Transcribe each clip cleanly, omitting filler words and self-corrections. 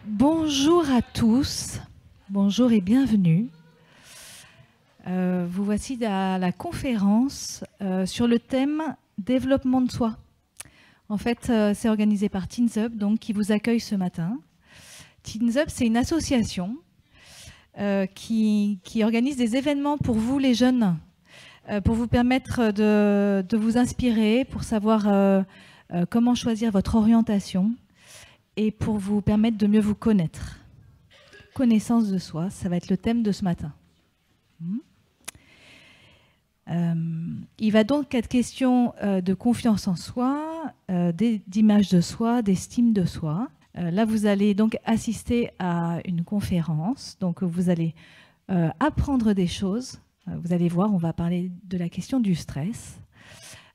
Bonjour à tous, bonjour et bienvenue. Vous voici à la conférence sur le thème développement de soi. En fait, c'est organisé par Teens Up, donc, qui vous accueille ce matin. Teens Up, c'est une association qui organise des événements pour vous, les jeunes, pour vous permettre de vous inspirer, pour savoir comment choisir votre orientation et pour vous permettre de mieux vous connaître. Connaissance de soi, ça va être le thème de ce matin. Il va donc être question de confiance en soi, d'image de soi, d'estime de soi. Là, vous allez donc assister à une conférence. Donc, vous allez apprendre des choses. Vous allez voir, on va parler de la question du stress.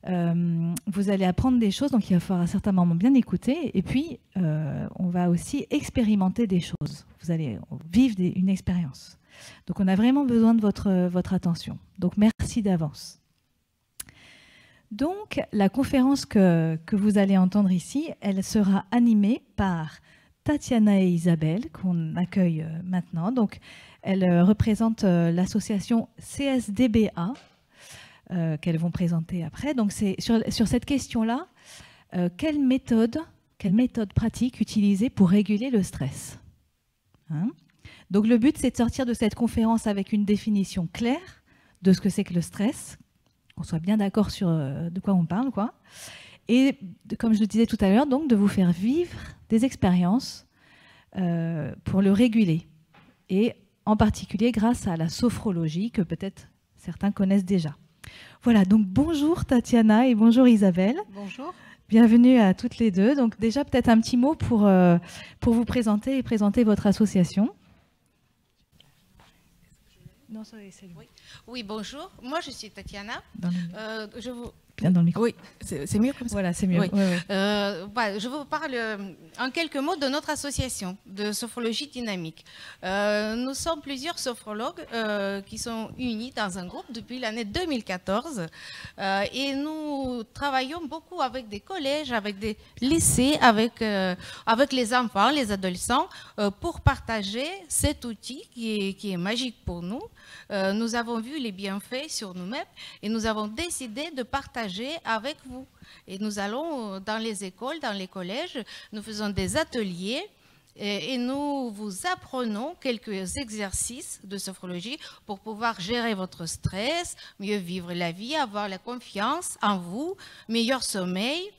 Vous allez apprendre des choses, donc il va falloir à certains moments bien écouter. Et puis, on va aussi expérimenter des choses. Vous allez vivre une expérience. Donc, on a vraiment besoin de votre attention. Donc, merci d'avance. Donc, la conférence que vous allez entendre ici, elle sera animée par Tatiana et Isabelle, qu'on accueille maintenant. Donc, elles représentent l'association CSDBA, qu'elles vont présenter après. Donc, c'est sur cette question-là, quelle méthode pratique utiliser pour réguler le stress, hein? Donc, le but, c'est de sortir de cette conférence avec une définition claire de ce que c'est que le stress, qu'on soit bien d'accord sur de quoi on parle, quoi. Et, comme je le disais tout à l'heure, donc, de vous faire vivre des expériences pour le réguler. Et en particulier grâce à la sophrologie, que peut-être certains connaissent déjà. Voilà, donc bonjour Tatiana et bonjour Isabelle. Bonjour. Bienvenue à toutes les deux. Donc déjà peut-être un petit mot pour vous présenter et présenter votre association. Non, oui, bonjour. Moi, je suis Tatiana. Bien dans le micro. Oui, c'est mieux comme ça. Voilà, c'est mieux. Oui. Ouais, ouais. Je vous parle en quelques mots de notre association de sophrologie dynamique. Nous sommes plusieurs sophrologues qui sont unis dans un groupe depuis l'année 2014 et nous travaillons beaucoup avec des collèges, avec des lycées, avec les enfants, les adolescents pour partager cet outil qui est magique pour nous. Nous avons vu les bienfaits sur nous-mêmes et nous avons décidé de partager avec vous. Et nous allons dans les écoles, dans les collèges, nous faisons des ateliers et nous vous apprenons quelques exercices de sophrologie pour pouvoir gérer votre stress, mieux vivre la vie, avoir la confiance en vous, meilleur sommeil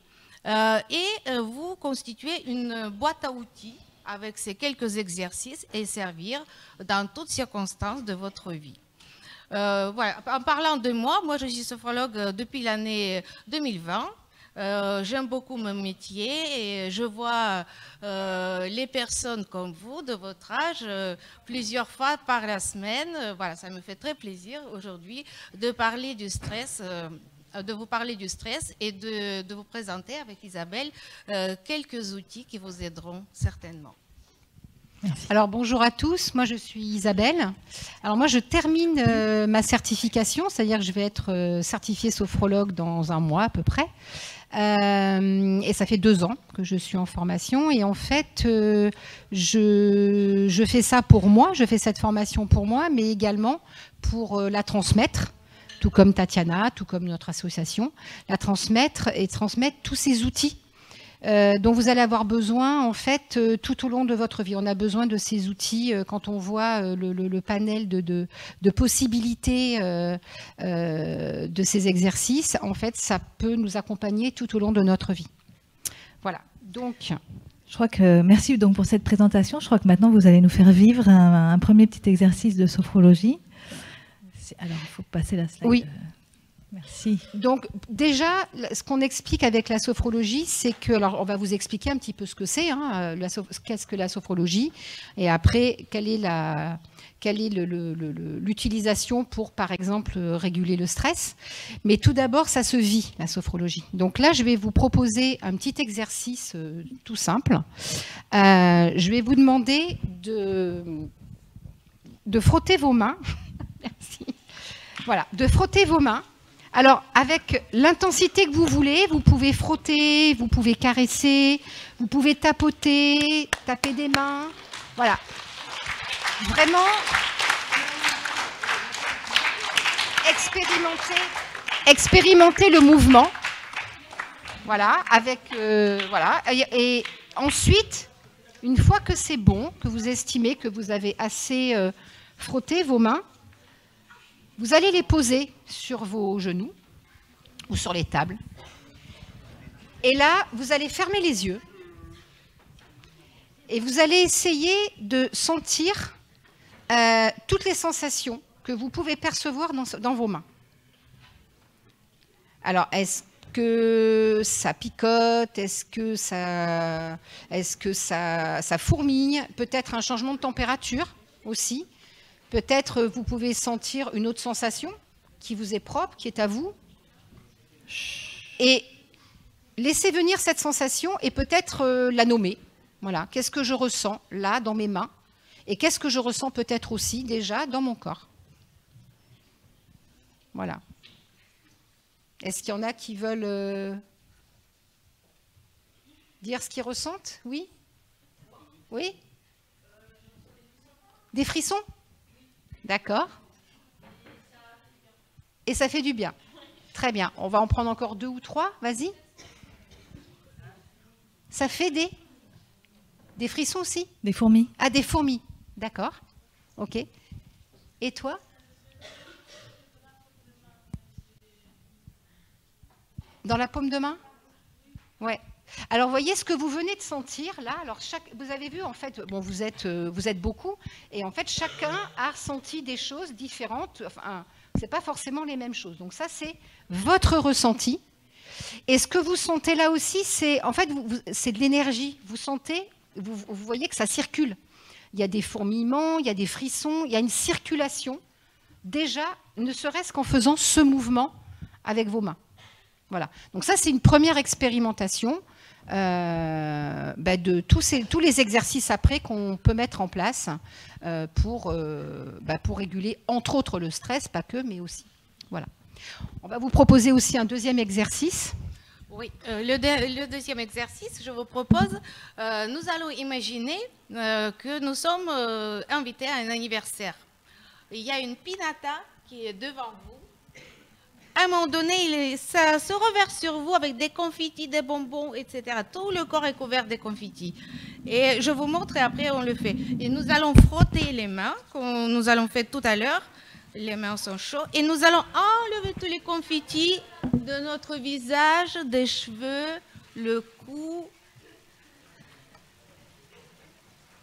et vous constituer une boîte à outils avec ces quelques exercices et servir dans toutes circonstances de votre vie. Voilà. En parlant de moi je suis sophrologue depuis l'année 2020. J'aime beaucoup mon métier et je vois les personnes comme vous, de votre âge, plusieurs fois par la semaine. Voilà, ça me fait très plaisir aujourd'hui de parler du stress. De vous parler du stress et de vous présenter avec Isabelle quelques outils qui vous aideront certainement. Merci. Alors bonjour à tous, moi je suis Isabelle. Alors moi je termine ma certification, c'est-à-dire que je vais être certifiée sophrologue dans un mois à peu près. Et ça fait 2 ans que je suis en formation et en fait je fais ça pour moi, je fais cette formation pour moi, mais également pour la transmettre, tout comme Tatiana, tout comme notre association, la transmettre et transmettre tous ces outils dont vous allez avoir besoin en fait tout au long de votre vie. On a besoin de ces outils quand on voit le panel de possibilités de ces exercices. En fait, ça peut nous accompagner tout au long de notre vie. Voilà. Donc, je crois que merci donc pour cette présentation. Je crois que maintenant vous allez nous faire vivre un premier petit exercice de sophrologie. Alors, il faut passer la slide. Oui. Merci. Donc déjà, ce qu'on explique avec la sophrologie, c'est que, alors on va vous expliquer un petit peu ce que c'est, hein, qu'est-ce que la sophrologie, et après quelle est l'utilisation pour, par exemple, réguler le stress. Mais tout d'abord, ça se vit, la sophrologie. Donc là, je vais vous proposer un petit exercice tout simple. Je vais vous demander de frotter vos mains. Merci. Voilà, de frotter vos mains Alors, avec l'intensité que vous voulez, vous pouvez frotter, vous pouvez caresser, vous pouvez tapoter, taper des mains. Voilà. Vraiment, expérimenter le mouvement. Voilà, voilà. Et ensuite, une fois que c'est bon, que vous estimez que vous avez assez frotté vos mains, vous allez les poser sur vos genoux ou sur les tables. Et là, vous allez fermer les yeux et vous allez essayer de sentir toutes les sensations que vous pouvez percevoir dans vos mains. Alors, est-ce que ça picote? Est-ce que ça fourmille? Peut-être un changement de température aussi. Peut-être vous pouvez sentir une autre sensation qui vous est propre, qui est à vous. Et laissez venir cette sensation et peut-être la nommer. Voilà, qu'est-ce que je ressens là dans mes mains? Et qu'est-ce que je ressens peut-être aussi déjà dans mon corps? Voilà. Est-ce qu'il y en a qui veulent dire ce qu'ils ressentent? Oui? Oui? Des frissons? D'accord. Et ça fait du bien. Très bien. On va en prendre encore 2 ou 3. Vas-y. Ça fait des frissons aussi? Des fourmis. Ah, des fourmis. D'accord. OK. Et toi? Dans la paume de main? Ouais. Alors, voyez ce que vous venez de sentir là. Alors, vous avez vu, en fait, bon, vous êtes beaucoup, et en fait, chacun a ressenti des choses différentes. Enfin, c'est pas forcément les mêmes choses. Donc, ça, c'est votre ressenti. Et ce que vous sentez là aussi, c'est en fait, c'est de l'énergie. Vous sentez, vous voyez que ça circule. Il y a des fourmillements, il y a des frissons, il y a une circulation. Déjà, ne serait-ce qu'en faisant ce mouvement avec vos mains. Voilà. Donc ça, c'est une première expérimentation de tous les exercices après qu'on peut mettre en place pour réguler, entre autres, le stress, pas que, mais aussi. Voilà. On va vous proposer aussi un deuxième exercice. Oui, le deuxième exercice, je vous propose, nous allons imaginer que nous sommes invités à un anniversaire. Il y a une pinata qui est devant vous. À un moment donné, ça se reverse sur vous avec des confitis, des bonbons, etc. Tout le corps est couvert de confitis. Et je vous montre et après on le fait. Et nous allons frotter les mains, comme nous allons faire tout à l'heure. Les mains sont chaudes. Et nous allons enlever tous les confitis de notre visage, des cheveux, le cou.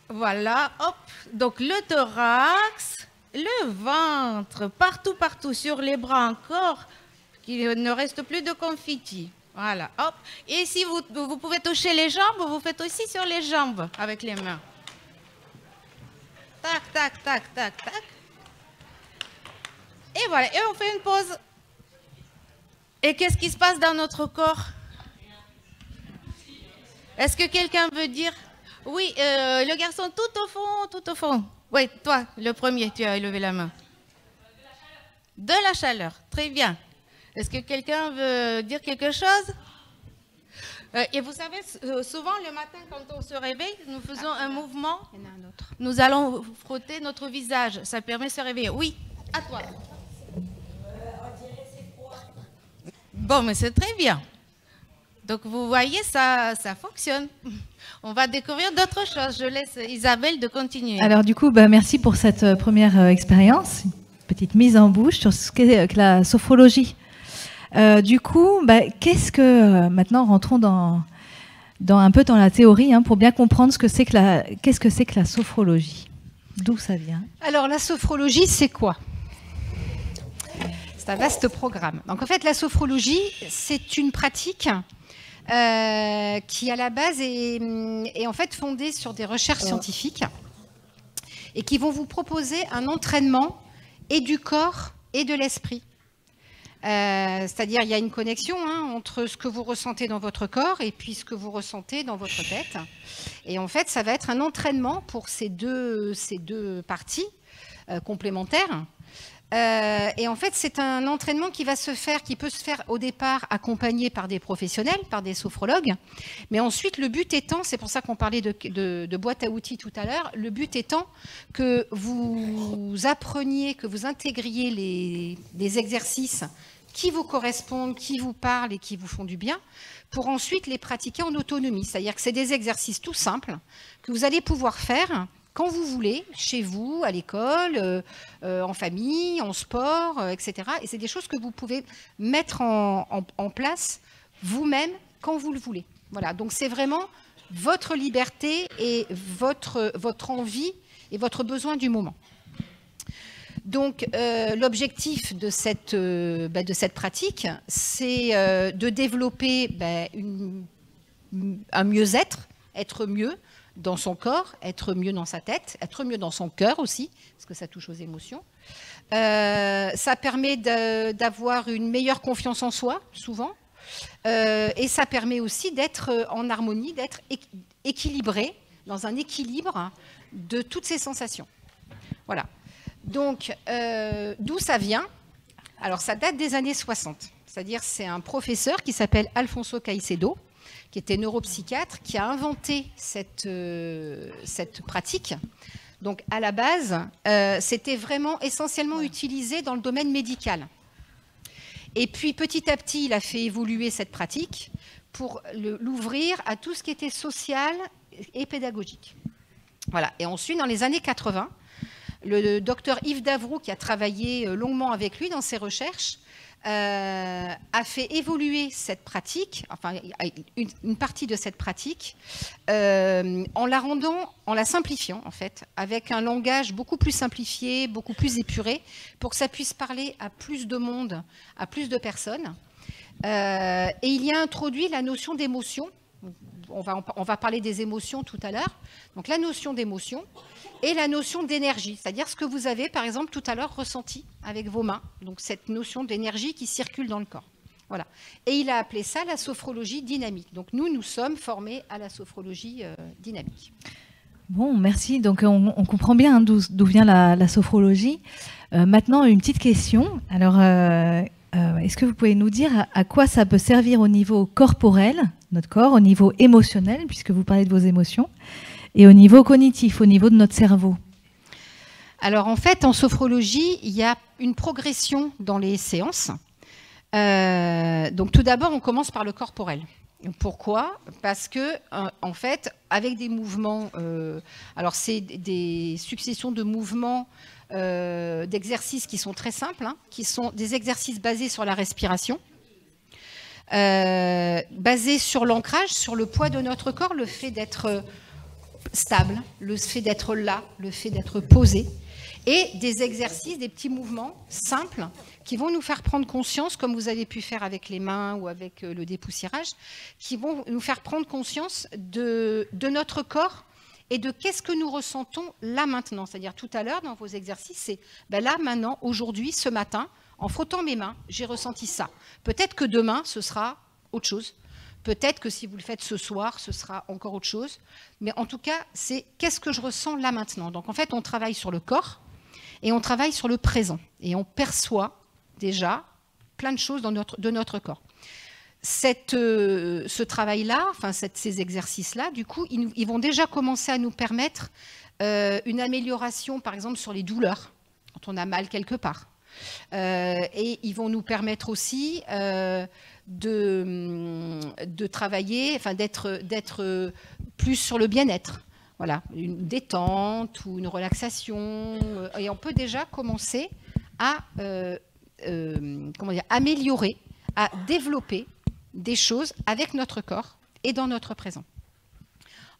Voilà, hop. Donc le thorax, le ventre, partout, sur les bras encore, qu'il ne reste plus de confettis. Voilà, hop. Et si vous pouvez toucher les jambes, vous faites aussi sur les jambes avec les mains. Tac, tac, tac, tac, tac. Et voilà, et on fait une pause. Et qu'est-ce qui se passe dans notre corps? Est-ce que quelqu'un veut dire? Oui, le garçon tout au fond. Oui, toi, le premier, tu as élevé la main. De la chaleur, très bien. Est-ce que quelqu'un veut dire quelque chose? Et vous savez, souvent le matin, quand on se réveille, nous faisons un mouvement. Il y en a un autre. Nous allons frotter notre visage. Ça permet de se réveiller. Oui, à toi. Bon, mais c'est très bien. Donc, vous voyez, ça fonctionne. On va découvrir d'autres choses. Je laisse Isabelle de continuer. Alors, du coup, merci pour cette première expérience. Une petite mise en bouche sur ce qu'est la sophrologie. Du coup, qu'est-ce que... maintenant, rentrons un peu dans la théorie pour bien comprendre qu'est-ce que c'est que la sophrologie. D'où ça vient? Alors, la sophrologie, c'est quoi? C'est un vaste programme. Donc, en fait, la sophrologie, c'est une pratique qui, à la base, est en fait fondée sur des recherches scientifiques et qui vont vous proposer un entraînement et du corps et de l'esprit. C'est-à-dire, il y a une connexion entre ce que vous ressentez dans votre corps et puis ce que vous ressentez dans votre tête. Et en fait, ça va être un entraînement pour ces deux parties complémentaires. Et en fait, c'est un entraînement qui peut se faire au départ accompagné par des professionnels, par des sophrologues. Mais ensuite, le but étant, c'est pour ça qu'on parlait de boîte à outils tout à l'heure, le but étant que vous appreniez, que vous intégriez les exercices qui vous correspondent, qui vous parlent et qui vous font du bien, pour ensuite les pratiquer en autonomie. C'est-à-dire que c'est des exercices tout simples que vous allez pouvoir faire quand vous voulez, chez vous, à l'école, en famille, en sport, etc. Et c'est des choses que vous pouvez mettre en place vous-même quand vous le voulez. Voilà, donc c'est vraiment votre liberté et votre envie et votre besoin du moment. Donc l'objectif de cette pratique, c'est de développer un mieux-être, être mieux dans son corps, être mieux dans sa tête, être mieux dans son cœur aussi, parce que ça touche aux émotions. Ça permet d'avoir une meilleure confiance en soi, souvent, et ça permet aussi d'être en harmonie, d'être équilibré, dans un équilibre de toutes ces sensations. Voilà. Donc, d'où ça vient? Alors, ça date des années 60. C'est-à-dire, c'est un professeur qui s'appelle Alfonso Caicedo, qui était neuropsychiatre, qui a inventé cette pratique. Donc, à la base, c'était vraiment essentiellement utilisé dans le domaine médical. Et puis, petit à petit, il a fait évoluer cette pratique pour l'ouvrir à tout ce qui était social et pédagogique. Voilà. Et ensuite, dans les années 80, le docteur Yves Davroux, qui a travaillé longuement avec lui dans ses recherches, a fait évoluer cette pratique, enfin une partie de cette pratique, en la simplifiant en fait, avec un langage beaucoup plus simplifié, beaucoup plus épuré, pour que ça puisse parler à plus de monde, à plus de personnes. Et il y a introduit la notion d'émotion. On va parler des émotions tout à l'heure. Donc la notion d'émotion et la notion d'énergie, c'est-à-dire ce que vous avez, par exemple, tout à l'heure ressenti avec vos mains. Donc cette notion d'énergie qui circule dans le corps. Voilà. Et il a appelé ça la sophrologie dynamique. Donc nous sommes formés à la sophrologie dynamique. Bon, merci. Donc on comprend bien d'où vient la sophrologie. Maintenant, une petite question. Alors, est-ce que vous pouvez nous dire à quoi ça peut servir au niveau corporel, notre corps, au niveau émotionnel, puisque vous parlez de vos émotions, et au niveau cognitif, au niveau de notre cerveau? Alors en fait, en sophrologie, il y a une progression dans les séances. Donc tout d'abord, on commence par le corporel. Pourquoi? Parce que en fait, avec des mouvements, alors c'est des successions de mouvements, d'exercices qui sont très simples, hein, qui sont des exercices basés sur la respiration, basés sur l'ancrage, sur le poids de notre corps, le fait d'être stable, le fait d'être là, le fait d'être posé, et des exercices, des petits mouvements simples qui vont nous faire prendre conscience, comme vous avez pu faire avec les mains ou avec le dépoussiérage, qui vont nous faire prendre conscience de notre corps et de qu'est-ce que nous ressentons là maintenant. C'est-à-dire tout à l'heure dans vos exercices, c'est là maintenant, aujourd'hui, ce matin, en frottant mes mains, j'ai ressenti ça. Peut-être que demain, ce sera autre chose. Peut-être que si vous le faites ce soir, ce sera encore autre chose. Mais en tout cas, c'est qu'est-ce que je ressens là maintenant. Donc en fait, on travaille sur le corps et on travaille sur le présent. Et on perçoit déjà plein de choses de notre corps. Ce travail-là, enfin ces exercices-là, du coup, ils vont déjà commencer à nous permettre une amélioration, par exemple, sur les douleurs, quand on a mal quelque part. Et ils vont nous permettre aussi de travailler, enfin d'être plus sur le bien-être. Voilà, une détente ou une relaxation. Et on peut déjà commencer à améliorer, à développer des choses avec notre corps et dans notre présent.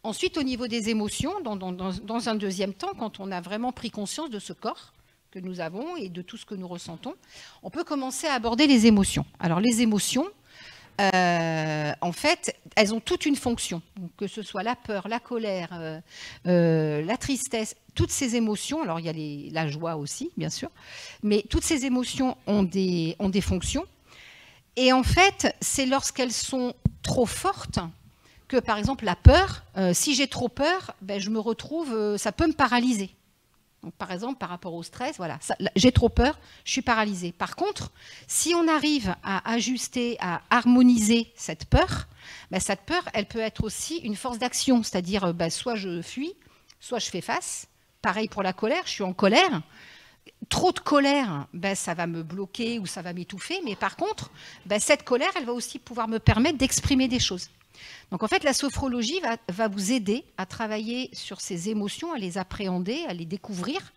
Ensuite, au niveau des émotions, dans un deuxième temps, quand on a vraiment pris conscience de ce corps que nous avons et de tout ce que nous ressentons, on peut commencer à aborder les émotions. Alors les émotions, en fait, elles ont toute une fonction, donc, que ce soit la peur, la colère, la tristesse, toutes ces émotions, alors il y a la joie aussi, bien sûr, mais toutes ces émotions ont des fonctions. Et en fait, c'est lorsqu'elles sont trop fortes que, par exemple, la peur, si j'ai trop peur, je me retrouve, ça peut me paralyser. Donc, par exemple, par rapport au stress, voilà, j'ai trop peur, je suis paralysée. Par contre, si on arrive à ajuster, à harmoniser cette peur, elle peut être aussi une force d'action, c'est-à-dire soit je fuis, soit je fais face. Pareil pour la colère, je suis en colère. Trop de colère, ça va me bloquer ou ça va m'étouffer, mais par contre, cette colère, elle va aussi pouvoir me permettre d'exprimer des choses. Donc en fait, la sophrologie va vous aider à travailler sur ces émotions, à les appréhender, à les découvrir,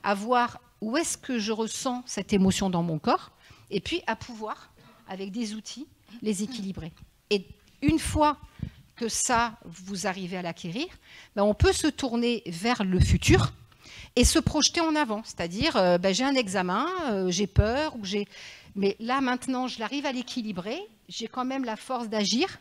à voir où est-ce que je ressens cette émotion dans mon corps, et puis à pouvoir, avec des outils, les équilibrer. Et une fois que ça, vous arrivez à l'acquérir, on peut se tourner vers le futur et se projeter en avant. C'est-à-dire, j'ai un examen, j'ai peur, mais là maintenant, je l'arrive à l'équilibrer, j'ai quand même la force d'agir.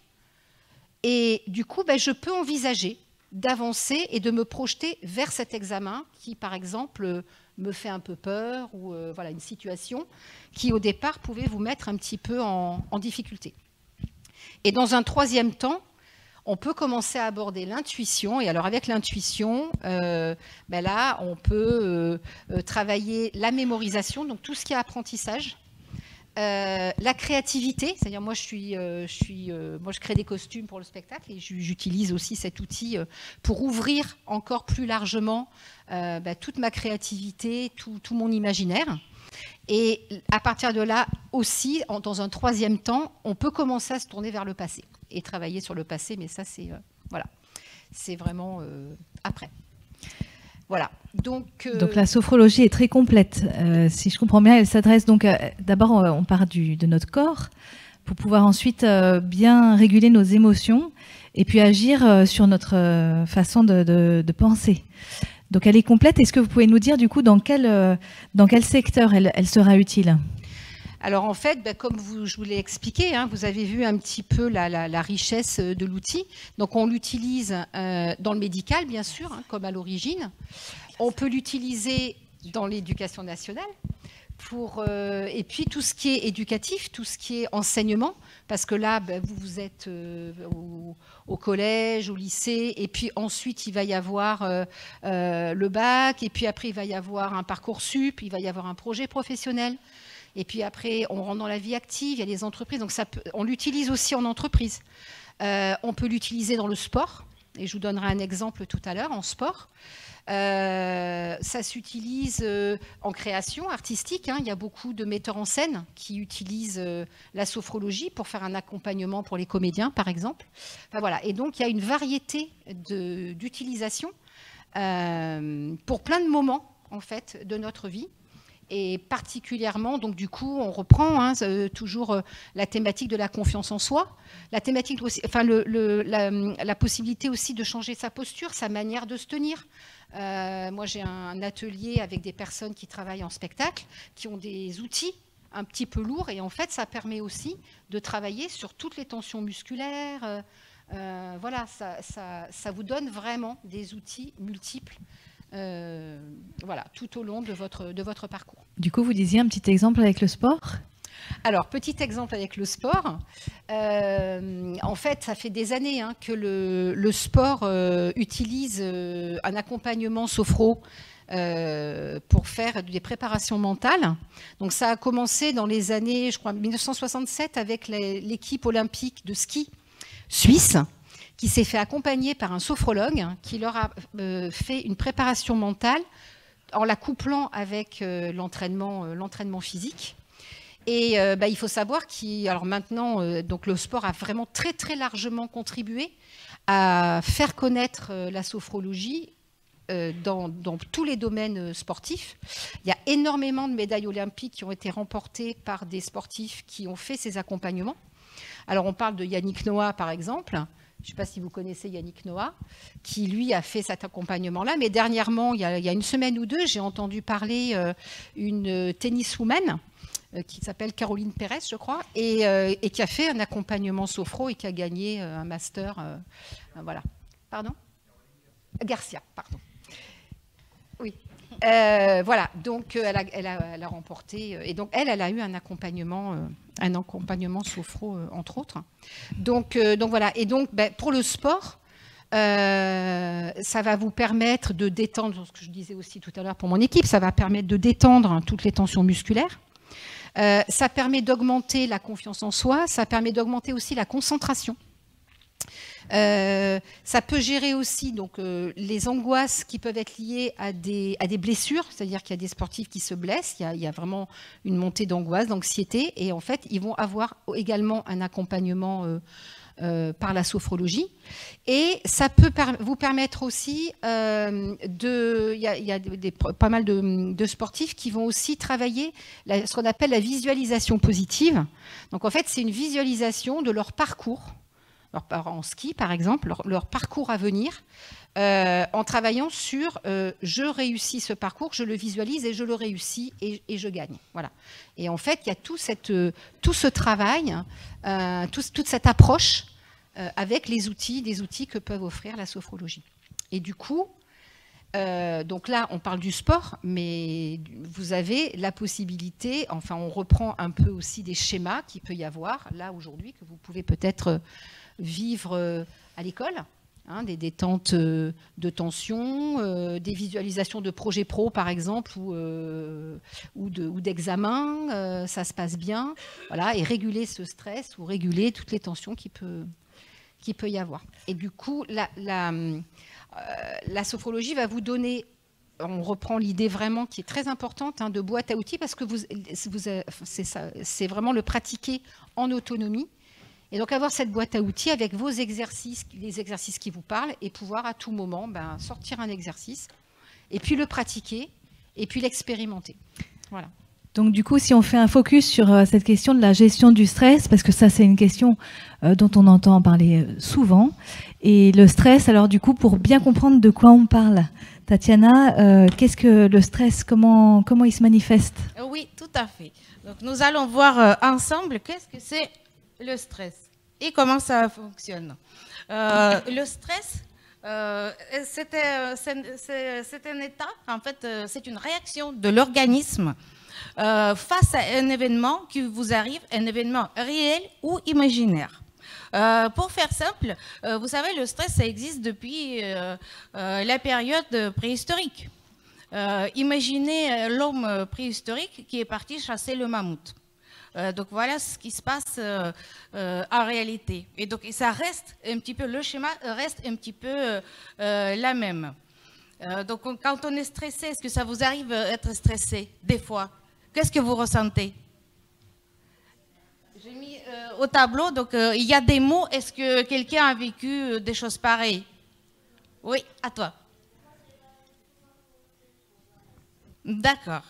Et du coup, je peux envisager d'avancer et de me projeter vers cet examen qui, par exemple, me fait un peu peur ou voilà, une situation qui, au départ, pouvait vous mettre un petit peu en difficulté. Et dans un troisième temps, on peut commencer à aborder l'intuition. Et alors, avec l'intuition, là, on peut travailler la mémorisation, donc tout ce qui est apprentissage. La créativité, c'est-à-dire moi je crée des costumes pour le spectacle et j'utilise aussi cet outil pour ouvrir encore plus largement toute ma créativité, tout mon imaginaire. Et à partir de là aussi, dans un troisième temps, on peut commencer à se tourner vers le passé et travailler sur le passé, mais ça c'est voilà, c'est vraiment après. Voilà. Donc la sophrologie est très complète. Si je comprends bien, elle s'adresse donc d'abord on part de notre corps pour pouvoir ensuite bien réguler nos émotions et puis agir sur notre façon de penser. Donc elle est complète. Est-ce que vous pouvez nous dire du coup dans quel secteur elle sera utile ? Alors en fait, comme je vous l'ai expliqué, vous avez vu un petit peu la richesse de l'outil. Donc on l'utilise dans le médical, bien sûr, comme à l'origine. On peut l'utiliser dans l'éducation nationale et puis tout ce qui est éducatif, tout ce qui est enseignement, parce que là, vous êtes au collège, au lycée, et puis ensuite il va y avoir le bac, et puis après il va y avoir un Parcoursup, il va y avoir un projet professionnel. Et puis après, on rentre dans la vie active, il y a des entreprises, donc on l'utilise aussi en entreprise. On peut l'utiliser dans le sport, et je vous donnerai un exemple tout à l'heure, en sport. Ça s'utilise en création artistique. Il y a beaucoup de metteurs en scène qui utilisent la sophrologie pour faire un accompagnement pour les comédiens, par exemple. Enfin, voilà. Et donc, il y a une variété d'utilisation pour plein de moments, en fait, de notre vie. Et particulièrement, donc du coup, on reprend toujours la thématique de la confiance en soi, la thématique aussi, la possibilité aussi de changer sa posture, sa manière de se tenir. Moi, j'ai un atelier avec des personnes qui travaillent en spectacle, qui ont des outils un petit peu lourds, et en fait, ça permet aussi de travailler sur toutes les tensions musculaires. Voilà, ça vous donne vraiment des outils multiples. Voilà, tout au long de votre parcours. Du coup, vous disiez un petit exemple avec le sport ? Alors, petit exemple avec le sport. En fait, ça fait des années que le sport utilise un accompagnement sophro pour faire des préparations mentales. Donc, ça a commencé dans les années, je crois, 1967 avec l'équipe olympique de ski suisse, qui s'est fait accompagner par un sophrologue qui leur a fait une préparation mentale en la couplant avec l'entraînement physique. Et il faut savoir alors maintenant, donc le sport a vraiment très très largement contribué à faire connaître la sophrologie dans tous les domaines sportifs. Il y a énormément de médailles olympiques qui ont été remportées par des sportifs qui ont fait ces accompagnements. Alors on parle de Yannick Noah par exemple. Je ne sais pas si vous connaissez Yannick Noah, qui lui a fait cet accompagnement-là. Mais dernièrement, il y a une semaine ou deux, j'ai entendu parler une tenniswoman qui s'appelle Caroline Pérez, je crois, et qui a fait un accompagnement sophro et qui a gagné un master. Voilà. Pardon ? Garcia, pardon. Oui. Voilà, donc elle a remporté, et donc elle a eu un accompagnement sophro entre autres. Donc voilà, et donc pour le sport, ça va vous permettre de détendre, ce que je disais aussi tout à l'heure pour mon équipe, ça va permettre de détendre toutes les tensions musculaires. Ça permet d'augmenter la confiance en soi, ça permet d'augmenter aussi la concentration. Ça peut gérer aussi donc, les angoisses qui peuvent être liées à des blessures, c'est-à-dire qu'il y a des sportifs qui se blessent, il y a vraiment une montée d'angoisse, d'anxiété, et en fait, ils vont avoir également un accompagnement par la sophrologie. Et ça peut vous permettre aussi, il y a pas mal de sportifs qui vont aussi travailler ce qu'on appelle la visualisation positive. Donc en fait, c'est une visualisation de leur parcours, en ski par exemple, leur parcours à venir, en travaillant sur je réussis ce parcours, je le visualise et je le réussis et je gagne. Voilà. Et en fait, il y a tout ce travail, toute cette approche avec des outils que peuvent offrir la sophrologie. Et du coup, donc là, on parle du sport, mais vous avez la possibilité, enfin, on reprend un peu aussi des schémas qu'il peut y avoir là aujourd'hui, que vous pouvez peut-être vivre à l'école, hein, des détentes de tension, des visualisations de projets pro par exemple, ou d'examens, ça se passe bien, voilà, et réguler ce stress ou réguler toutes les tensions qu'il peut y avoir. Et du coup, la sophrologie va vous donner, on reprend l'idée vraiment qui est très importante, hein, de boîte à outils, parce que c'est vraiment le pratiquer en autonomie. Et donc avoir cette boîte à outils avec vos exercices, les exercices qui vous parlent, et pouvoir à tout moment sortir un exercice, et puis le pratiquer, et puis l'expérimenter. Voilà. Donc du coup, si on fait un focus sur cette question de la gestion du stress, parce que ça c'est une question dont on entend parler souvent, et le stress, alors du coup, pour bien comprendre de quoi on parle, Tatiana, qu'est-ce que le stress, comment il se manifeste? Oui, tout à fait. Donc nous allons voir ensemble qu'est-ce que c'est le stress et comment ça fonctionne. Le stress, c'est un état, en fait, c'est une réaction de l'organisme face à un événement qui vous arrive, un événement réel ou imaginaire. Pour faire simple, vous savez, le stress, ça existe depuis la période préhistorique. Imaginez l'homme préhistorique qui est parti chasser le mammouth. Donc voilà ce qui se passe en réalité. Et donc ça reste un petit peu, le schéma reste un petit peu la même. Donc quand on est stressé, est-ce que ça vous arrive d'être stressé des fois? Qu'est-ce que vous ressentez? J'ai mis au tableau, donc il y a des mots. Est-ce que quelqu'un a vécu des choses pareilles? Oui, à toi. D'accord.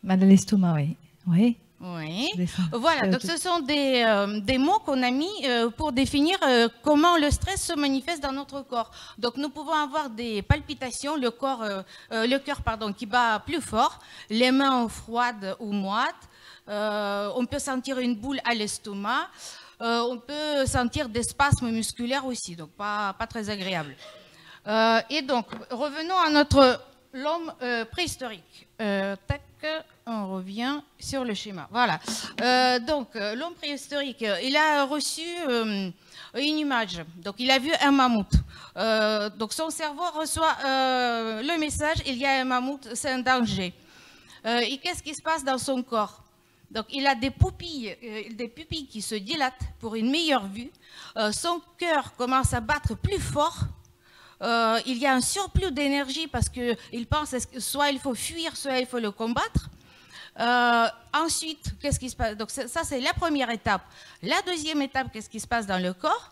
Mal à l'estomac, oui. Oui. Oui, voilà, donc ce sont des mots qu'on a mis pour définir comment le stress se manifeste dans notre corps. Donc nous pouvons avoir des palpitations, le cœur qui bat plus fort, les mains froides ou moites, on peut sentir une boule à l'estomac, on peut sentir des spasmes musculaires aussi, donc pas très agréable. Et donc, revenons à l'homme préhistorique. Tac. On revient sur le schéma. Voilà. Donc, l'homme préhistorique, il a reçu une image. Donc, il a vu un mammouth. Donc, son cerveau reçoit le message, il y a un mammouth, c'est un danger. Et qu'est-ce qui se passe dans son corps? Donc, il a des pupilles qui se dilatent pour une meilleure vue. Son cœur commence à battre plus fort. Il y a un surplus d'énergie parce qu'il pense que soit il faut fuir, soit il faut le combattre. Ensuite, qu'est-ce qui se passe? Donc ça, c'est la première étape. La deuxième étape, qu'est-ce qui se passe dans le corps?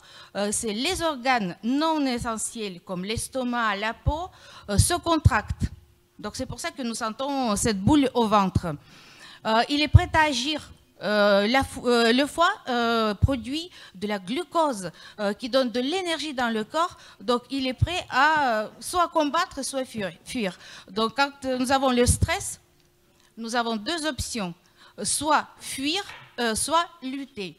C'est les organes non essentiels, comme l'estomac, la peau, se contractent. Donc c'est pour ça que nous sentons cette boule au ventre. Il est prêt à agir. Le foie produit de la glucose qui donne de l'énergie dans le corps, donc il est prêt à soit combattre, soit fuir. Donc quand nous avons le stress, nous avons deux options, soit fuir, soit lutter.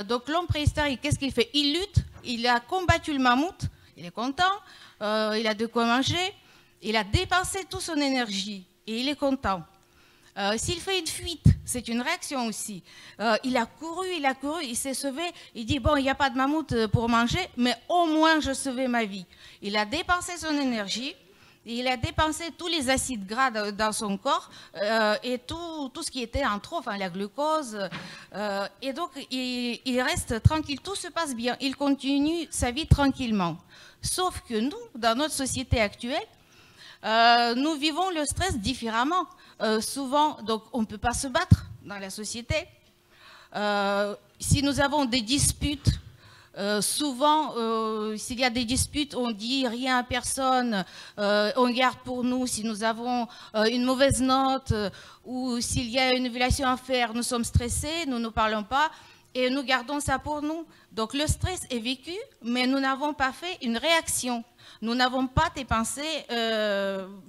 Donc l'homme préhistorique, qu'est-ce qu'il fait? Il lutte, il a combattu le mammouth, il est content, il a de quoi manger, il a dépensé toute son énergie et il est content. S'il fait une fuite, c'est une réaction aussi. Il a couru, il s'est sauvé, il dit, bon, il n'y a pas de mammouth pour manger, mais au moins je sauvais ma vie. Il a dépensé son énergie, il a dépensé tous les acides gras dans son corps et tout ce qui était en trop, enfin la glucose. Et donc, il reste tranquille, tout se passe bien, il continue sa vie tranquillement. Sauf que nous, dans notre société actuelle, nous vivons le stress différemment. Souvent, donc, on ne peut pas se battre dans la société. Si nous avons des disputes, souvent, s'il y a des disputes, on dit rien à personne, on garde pour nous. Si nous avons une mauvaise note ou s'il y a une évaluation à faire, nous sommes stressés, nous ne parlons pas et nous gardons ça pour nous. Donc le stress est vécu, mais nous n'avons pas fait une réaction. Nous n'avons pas dépensé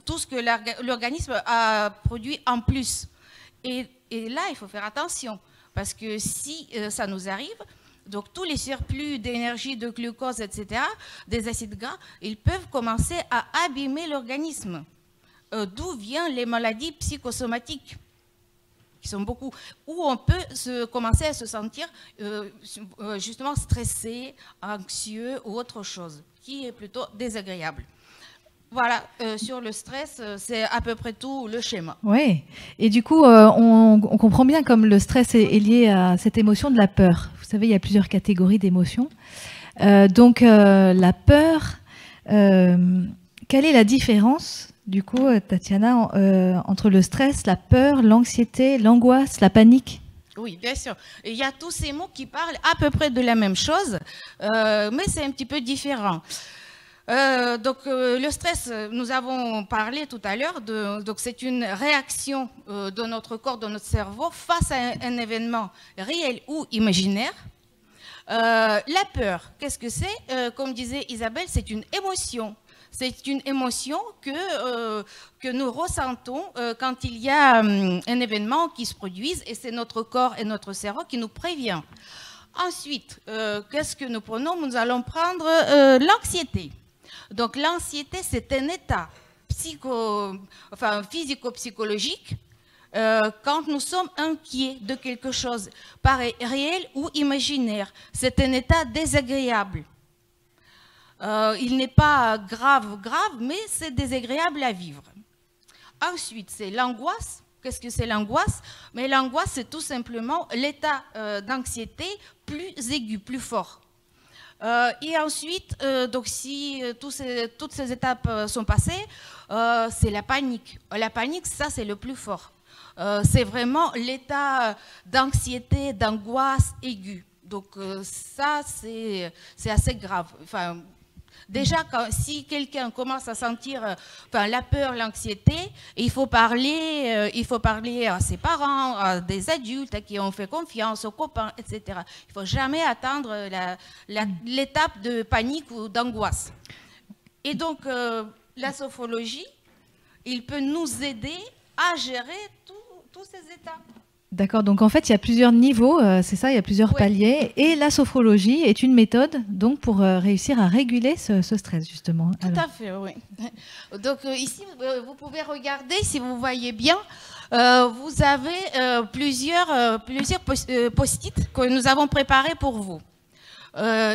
tout ce que l'organisme a produit en plus. Et là, il faut faire attention, parce que si ça nous arrive, donc tous les surplus d'énergie, de glucose, etc., des acides gras, ils peuvent commencer à abîmer l'organisme. D'où viennent les maladies psychosomatiques, qui sont beaucoup, où on peut commencer à se sentir justement stressé, anxieux ou autre chose, qui est plutôt désagréable. Voilà, sur le stress, c'est à peu près tout le schéma. Oui, et du coup, on comprend bien comme le stress est lié à cette émotion de la peur. Vous savez, il y a plusieurs catégories d'émotions. Donc, la peur, quelle est la différence, du coup, Tatiana, entre le stress, la peur, l'anxiété, l'angoisse, la panique ? Oui, bien sûr. Il y a tous ces mots qui parlent à peu près de la même chose, mais c'est un petit peu différent. Le stress, nous avons parlé tout à l'heure, donc c'est une réaction de notre corps, de notre cerveau face à un événement réel ou imaginaire. La peur, qu'est-ce que c'est? Comme disait Isabelle, c'est une émotion. C'est une émotion que nous ressentons quand il y a un événement qui se produise, et c'est notre corps et notre cerveau qui nous prévient. Ensuite, qu'est-ce que nous prenons? Nous allons prendre l'anxiété. Donc l'anxiété, c'est un état physico-psychologique quand nous sommes inquiets de quelque chose, pareil, réel ou imaginaire. C'est un état désagréable. Il n'est pas grave, mais c'est désagréable à vivre. Ensuite, c'est l'angoisse. Qu'est-ce que c'est l'angoisse? Mais l'angoisse, c'est tout simplement l'état d'anxiété plus aigu, plus fort. Et ensuite, donc si toutes ces étapes sont passées, c'est la panique. La panique, ça, c'est le plus fort. C'est vraiment l'état d'anxiété, d'angoisse aiguë. Donc ça, c'est assez grave. Enfin, déjà, si quelqu'un commence à sentir la peur, l'anxiété, il faut parler à ses parents, à des adultes à qui on fait confiance, aux copains, etc. Il ne faut jamais attendre l'étape de panique ou d'angoisse. Et donc, la sophrologie, il peut nous aider à gérer tous ces états. D'accord, donc en fait, il y a plusieurs niveaux, c'est ça, il y a plusieurs paliers. Et la sophrologie est une méthode donc, pour réussir à réguler ce stress, justement. Tout à fait, oui. Donc ici, vous pouvez regarder, si vous voyez bien, vous avez plusieurs post-it que nous avons préparés pour vous.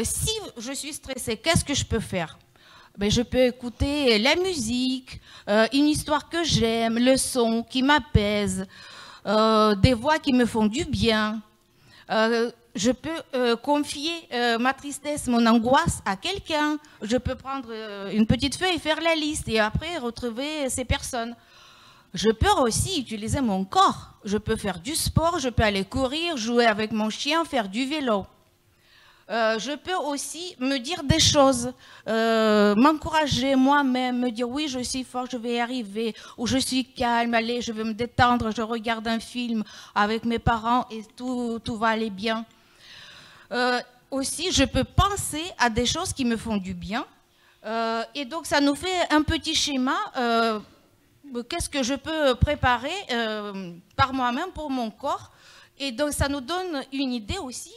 Si je suis stressée, qu'est-ce que je peux faire? Ben, je peux écouter la musique, une histoire que j'aime, le son qui m'apaise, des voix qui me font du bien. Je peux confier ma tristesse, mon angoisse à quelqu'un. Je peux prendre une petite feuille et faire la liste et après retrouver ces personnes. Je peux aussi utiliser mon corps. Je peux faire du sport, je peux aller courir, jouer avec mon chien, faire du vélo. Je peux aussi me dire des choses, m'encourager moi-même, me dire oui, je suis fort, je vais y arriver, ou je suis calme, allez, je vais me détendre, je regarde un film avec mes parents et tout va aller bien. Aussi, je peux penser à des choses qui me font du bien, et donc ça nous fait un petit schéma. Qu'est-ce que je peux préparer par moi-même pour mon corps? Et donc ça nous donne une idée aussi.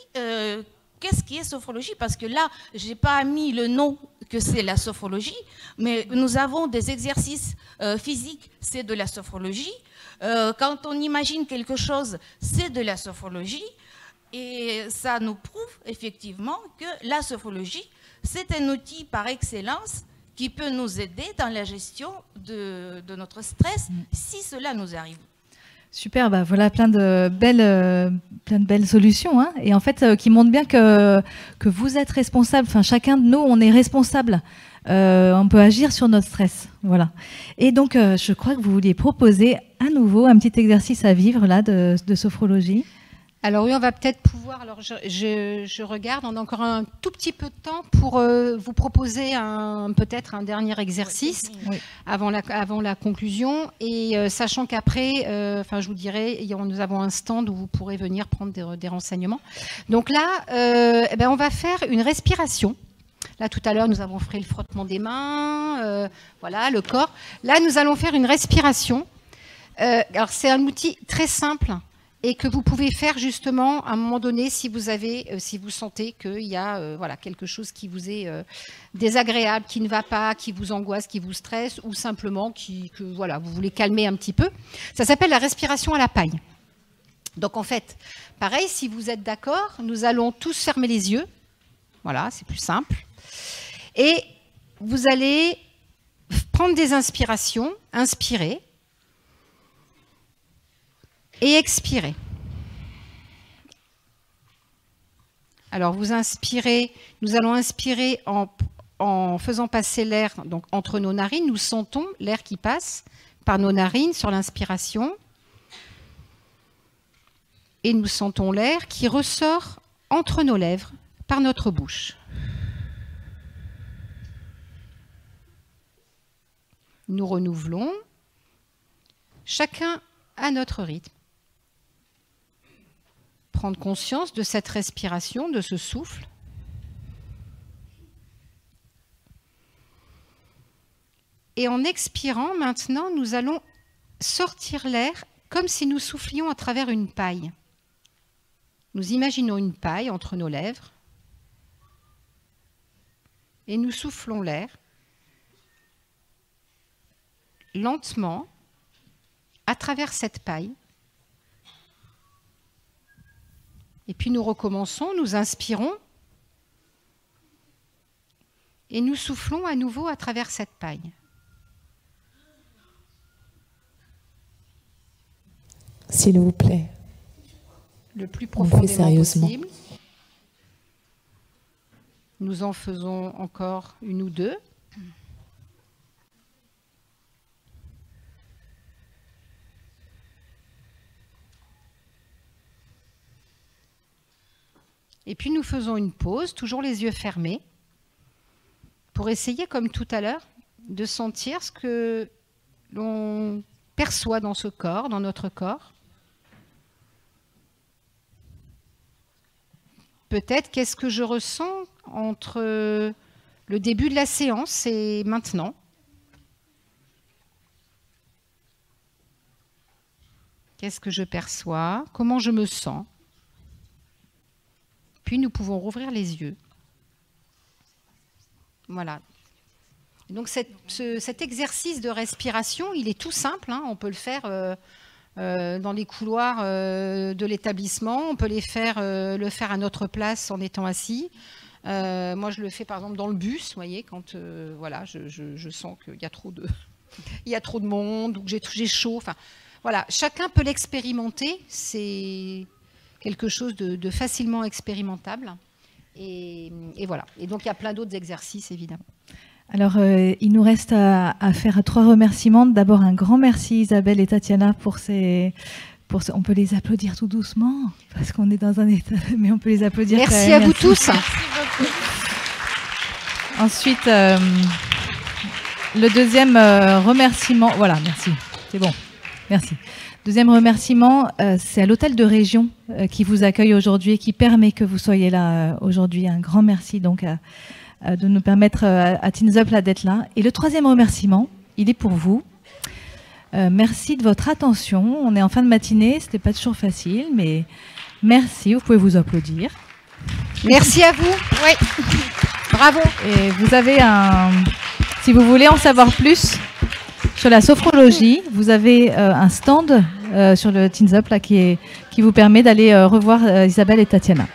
Qu'est-ce qui est sophrologie? Parce que là, je n'ai pas mis le nom que c'est la sophrologie, mais nous avons des exercices physiques, c'est de la sophrologie. Quand on imagine quelque chose, c'est de la sophrologie. Et ça nous prouve effectivement que la sophrologie, c'est un outil par excellence qui peut nous aider dans la gestion de notre stress, si cela nous arrive. Super, bah voilà plein de belles solutions, hein, et en fait qui montrent bien que vous êtes responsable, enfin chacun de nous, on est responsable, on peut agir sur notre stress, voilà. Et donc je crois que vous vouliez proposer à nouveau un petit exercice à vivre là de sophrologie. Alors oui, on va peut-être pouvoir, alors je regarde, on a encore un tout petit peu de temps pour vous proposer peut-être un dernier exercice avant la conclusion, et sachant qu'après, je vous dirai, nous avons un stand où vous pourrez venir prendre des renseignements. Donc là, on va faire une respiration. Là, tout à l'heure, nous avons fait le frottement des mains, voilà, le corps. Là, nous allons faire une respiration. Alors, c'est un outil très simple et que vous pouvez faire justement à un moment donné si vous sentez qu'il y a quelque chose qui vous est désagréable, qui ne va pas, qui vous angoisse, qui vous stresse, ou simplement que vous voulez calmer un petit peu. Ça s'appelle la respiration à la paille. Donc en fait, pareil, si vous êtes d'accord, nous allons tous fermer les yeux. Voilà, c'est plus simple. Et vous allez prendre des inspirations, inspirer. Et expirez. Alors vous inspirez, nous allons inspirer en faisant passer l'air donc entre nos narines. Nous sentons l'air qui passe par nos narines sur l'inspiration. Et nous sentons l'air qui ressort entre nos lèvres par notre bouche. Nous renouvelons, chacun à notre rythme. Prendre conscience de cette respiration, de ce souffle. Et en expirant, maintenant, nous allons sortir l'air comme si nous soufflions à travers une paille. Nous imaginons une paille entre nos lèvres et nous soufflons l'air lentement à travers cette paille. Et puis nous recommençons, nous inspirons et nous soufflons à nouveau à travers cette paille. S'il vous plaît. Le plus profondément possible. Sérieusement. Nous en faisons encore une ou deux. Et puis nous faisons une pause, toujours les yeux fermés, pour essayer, comme tout à l'heure, de sentir ce que l'on perçoit dans ce corps, dans notre corps. Peut-être qu'est-ce que je ressens entre le début de la séance et maintenant. Qu'est-ce que je perçois? Comment je me sens? Puis nous pouvons rouvrir les yeux. Voilà. Donc cet exercice de respiration, il est tout simple, hein. On peut le faire dans les couloirs de l'établissement, on peut le faire à notre place en étant assis. Moi, je le fais par exemple dans le bus, vous voyez, quand je sens qu'il y a trop de monde ou que j'ai chaud. Enfin, voilà, chacun peut l'expérimenter. C'est quelque chose de facilement expérimentable. Et voilà. Et donc, il y a plein d'autres exercices, évidemment. Alors, il nous reste à faire 3 remerciements. D'abord, un grand merci Isabelle et Tatiana pour ces... On peut les applaudir tout doucement, parce qu'on est dans un état... Mais on peut les applaudir. Merci à vous tous. Merci beaucoup. Ensuite, le deuxième remerciement... Voilà, merci. C'est bon. Merci. Deuxième remerciement, c'est à l'hôtel de région qui vous accueille aujourd'hui et qui permet que vous soyez là aujourd'hui. Un grand merci donc de nous permettre à Teens Up d'être là. Et le troisième remerciement, il est pour vous. Merci de votre attention. On est en fin de matinée, c'était pas toujours facile, mais merci. Vous pouvez vous applaudir. Merci à vous. Oui. Bravo. Et vous avez si vous voulez en savoir plus sur la sophrologie, vous avez un stand sur le Teens Up là, qui vous permet d'aller revoir Isabelle et Tatiana.